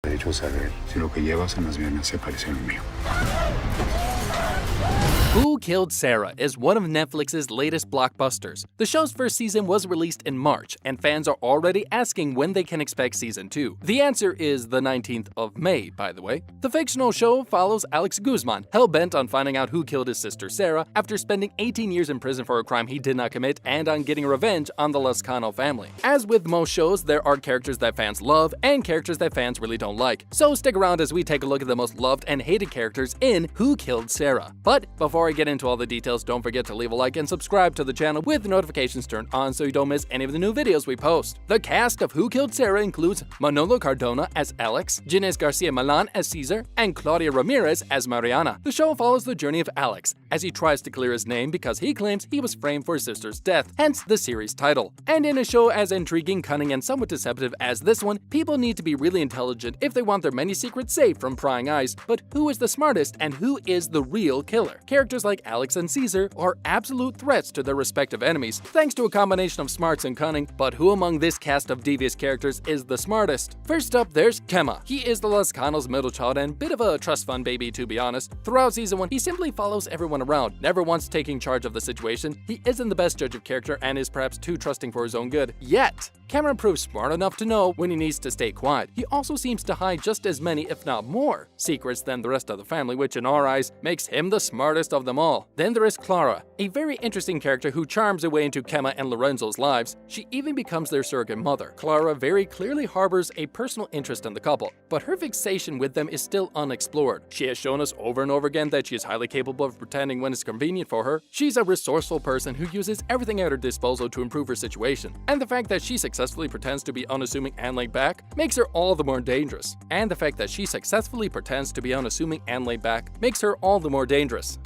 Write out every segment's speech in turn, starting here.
derecho a saber si lo que llevas en las venas se parece al mío. Who Killed Sara is one of Netflix's latest blockbusters. The show's first season was released in March, and fans are already asking when they can expect season 2. The answer is the 19th of May, by the way. The fictional show follows Alex Guzman, hell-bent on finding out who killed his sister Sara after spending 18 years in prison for a crime he did not commit and on getting revenge on the Lozcano family. As with most shows, there are characters that fans love and characters that fans really don't like. So stick around as we take a look at the most loved and hated characters in Who Killed Sara. But before I get into all the details, don't forget to leave a like and subscribe to the channel with notifications turned on so you don't miss any of the new videos we post. The cast of Who Killed Sara includes Manolo Cardona as Alex, Garcia Millan as Caesar, and Claudia Ramirez as Mariana. The show follows the journey of Alex as he tries to clear his name because he claims he was framed for his sister's death, hence the series title. And in a show as intriguing, cunning, and somewhat deceptive as this one, people need to be really intelligent if they want their many secrets safe from prying eyes. But who is the smartest and who is the real killer? Characters like Alex and Caesar are absolute threats to their respective enemies, thanks to a combination of smarts and cunning. But who among this cast of devious characters is the smartest? First up, there's Kema. He is the Lozcanos' middle child and bit of a trust fund baby, to be honest. Throughout season 1, he simply follows everyone around, never once taking charge of the situation. He isn't the best judge of character and is perhaps too trusting for his own good. Yet, Cameron proves smart enough to know when he needs to stay quiet. He also seems to hide just as many, if not more, secrets than the rest of the family, which in our eyes makes him the smartest of them all. Then there is Clara, a very interesting character who charms her way into Kema and Lorenzo's lives. She even becomes their surrogate mother. Clara very clearly harbors a personal interest in the couple, but her fixation with them is still unexplored. She has shown us over and over again that she is highly capable of pretending when it's convenient for her. She's a resourceful person who uses everything at her disposal to improve her situation, and the fact that she successfully pretends to be unassuming and laid back makes her all the more dangerous.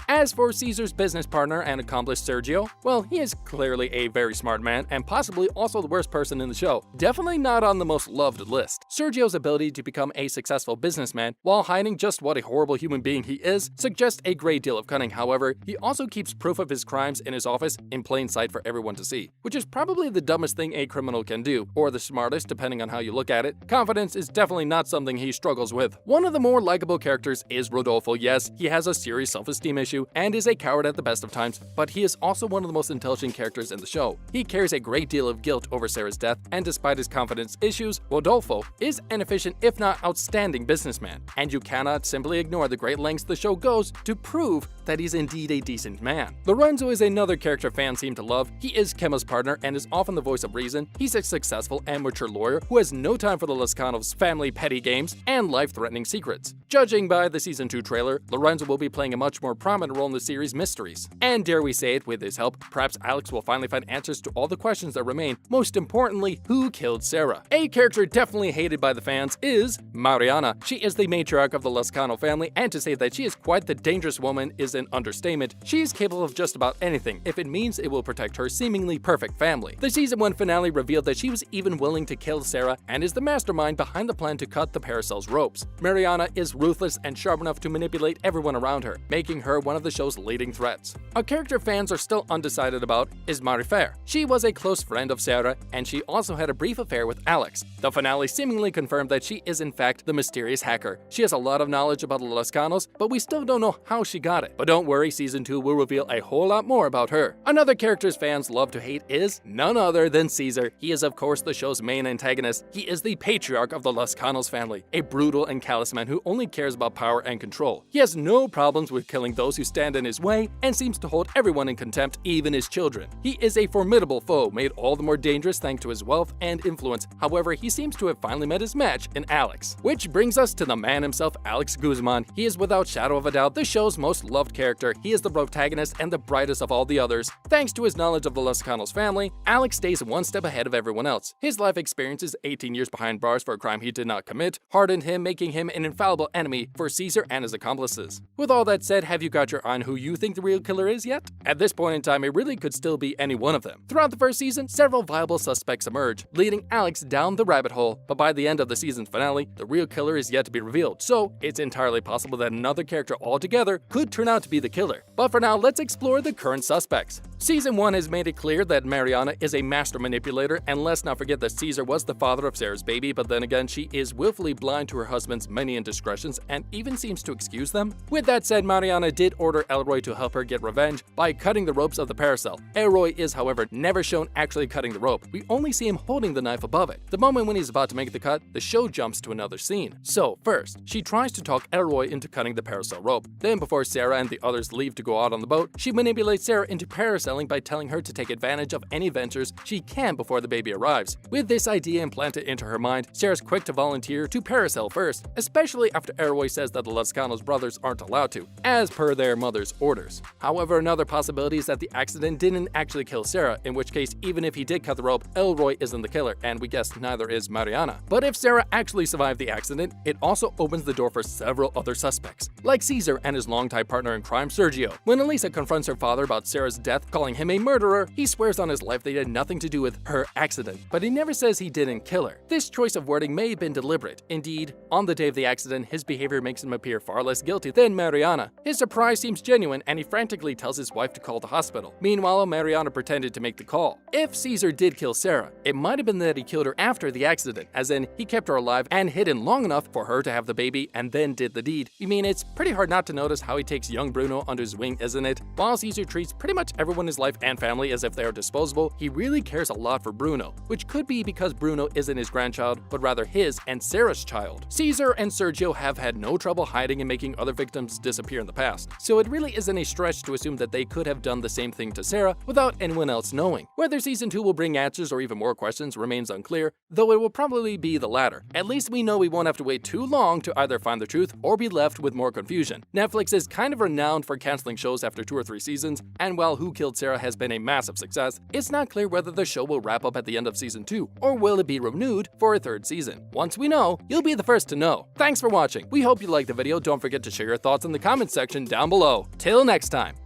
As for Caesar's business partner and accomplice Sergio, well, he is clearly a very smart man and possibly also the worst person in the show. Definitely not on the most loved list. Sergio's ability to become a successful businessman while hiding just what a horrible human being he is suggests a great deal of cunning. However, he also keeps proof of his crimes in his office in plain sight for everyone to see, which is probably the dumbest thing a criminal can do, or the smartest depending on how you look at it. Confidence is definitely not something he struggles with. One of the more likable characters is Rodolfo. Yes, he has a serious self-esteem issue and is a coward at the best of times, but he is also one of the most intelligent characters in the show. He carries a great deal of guilt over Sara's death, and despite his confidence issues, Rodolfo is an efficient if not outstanding businessman, and you cannot simply ignore the great lengths the show goes to prove that he's indeed a decent man. Lorenzo is another character fans seem to love. He is Kema's partner and is often the voice of reason. He's a successful and mature lawyer who has no time for the Lozcanos' family petty games and life-threatening secrets. Judging by the season 2 trailer, Lorenzo will be playing a much more prominent role in the series' mysteries. And dare we say it, with his help, perhaps Alex will finally find answers to all the questions that remain. Most importantly, who killed Sara? A character definitely hated by the fans is Mariana. She is the matriarch of the Lozcano family, and to say that she is quite the dangerous woman is an understatement. She is capable of just about anything if it means it will protect her seemingly perfect family. The season 1 finale revealed that she was even willing to kill Sara and is the mastermind behind the plan to cut the Paracel's ropes. Mariana is ruthless and sharp enough to manipulate everyone around her, making her one of the show's leading threats. A character fans are still undecided about is Marifer. She was a close friend of Sara, and she also had a brief affair with Alex. The finale seemingly confirmed that she is in fact the mysterious hacker. She has a lot of knowledge about the Lozcanos, but we still don't know how she got it. But don't worry, season 2 will reveal a whole lot more about her. Another character fans love to hate is none other than Caesar. He is of course the show's main antagonist. He is the patriarch of the Lozcanos family, a brutal and callous man who only cares about power and control. He has no problems with killing those who stand in his way and seems to hold everyone in contempt, even his children. He is a formidable foe, made all the more dangerous thanks to his wealth and influence. However, he seems to have finally met his match in Alex. Which brings us to the man himself, Alex Guzman. He is without shadow of a doubt the show's most loved character. He is the protagonist and the brightest of all the others. Thanks to his knowledge of the Lozcanos family, Alex stays one step ahead of everyone else. His life experiences, 18 years behind bars for a crime he did not commit, hardened him, making him an infallible enemy for Caesar and his accomplices. With all that said, have you got your eye on who you think the real killer is yet? At this point in time, it really could still be any one of them. Throughout the first season, several viable suspects emerge, leading Alex down the rabbit hole, but by the end of the season's finale, the real killer is yet to be revealed, so it's entirely possible that another character altogether could turn out out to be the killer. But for now, let's explore the current suspects. Season 1 has made it clear that Mariana is a master manipulator, and let's not forget that Caesar was the father of Sarah's baby, but then again, she is willfully blind to her husband's many indiscretions and even seems to excuse them. With that said, Mariana did order Elroy to help her get revenge by cutting the ropes of the paracel. Elroy is, however, never shown actually cutting the rope. We only see him holding the knife above it. The moment when he's about to make the cut, the show jumps to another scene. So first, she tries to talk Elroy into cutting the paracel rope. Then before Sarah and the others leave to go out on the boat, she manipulates Sarah into parasailing by telling her to take advantage of any ventures she can before the baby arrives. With this idea implanted into her mind, Sarah's quick to volunteer to parasail first, especially after Elroy says that the Lascanos brothers aren't allowed to, as per their mother's orders. However, another possibility is that the accident didn't actually kill Sarah, in which case even if he did cut the rope, Elroy isn't the killer, and we guess neither is Mariana. But if Sarah actually survived the accident, it also opens the door for several other suspects, like Caesar and his longtime partner in crime, Sergio. When Elisa confronts her father about Sarah's death, calling him a murderer, he swears on his life they had nothing to do with her accident, but he never says he didn't kill her. This choice of wording may have been deliberate. Indeed, on the day of the accident, his behavior makes him appear far less guilty than Mariana. His surprise seems genuine, and he frantically tells his wife to call the hospital. Meanwhile, Mariana pretended to make the call. If Caesar did kill Sarah, it might have been that he killed her after the accident, as in he kept her alive and hidden long enough for her to have the baby and then did the deed. I mean, it's pretty hard not to notice how he takes young Bruno under his wing, isn't it? While Caesar treats pretty much everyone in his life and family as if they are disposable, he really cares a lot for Bruno, which could be because Bruno isn't his grandchild, but rather his and Sarah's child. Caesar and Sergio have had no trouble hiding and making other victims disappear in the past, so it really isn't a stretch to assume that they could have done the same thing to Sarah without anyone else knowing. Whether Season 2 will bring answers or even more questions remains unclear, though it will probably be the latter. At least we know we won't have to wait too long to either find the truth or be left with more confusion. Netflix is kind of renowned for canceling shows after 2 or 3 seasons, and while Who Killed Sara has been a massive success, it's not clear whether the show will wrap up at the end of Season 2, or will it be renewed for a 3rd season. Once we know, you'll be the first to know. Thanks for watching. We hope you liked the video. Don't forget to share your thoughts in the comments section down below. Till next time.